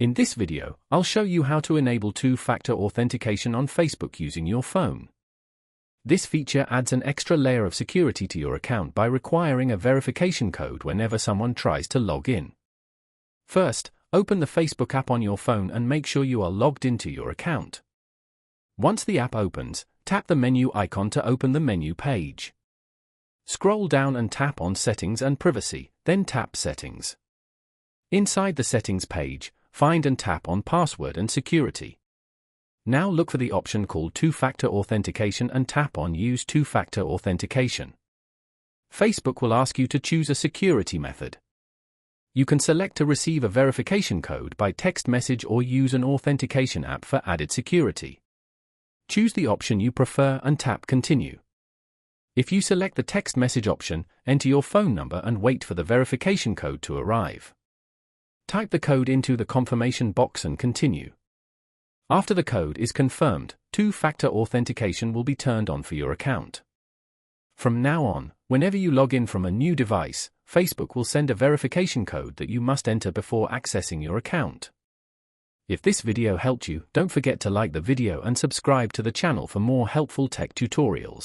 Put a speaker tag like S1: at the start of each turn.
S1: In this video, I'll show you how to enable two-factor authentication on Facebook using your phone. This feature adds an extra layer of security to your account by requiring a verification code whenever someone tries to log in. First, open the Facebook app on your phone and make sure you are logged into your account. Once the app opens, tap the menu icon to open the menu page. Scroll down and tap on Settings and Privacy, then tap Settings. Inside the Settings page, find and tap on Password and Security. Now look for the option called Two-Factor Authentication and tap on Use Two-Factor Authentication. Facebook will ask you to choose a security method. You can select to receive a verification code by text message or use an authentication app for added security. Choose the option you prefer and tap Continue. If you select the text message option, enter your phone number and wait for the verification code to arrive. Type the code into the confirmation box and continue. After the code is confirmed, two-factor authentication will be turned on for your account. From now on, whenever you log in from a new device, Facebook will send a verification code that you must enter before accessing your account. If this video helped you, don't forget to like the video and subscribe to the channel for more helpful tech tutorials.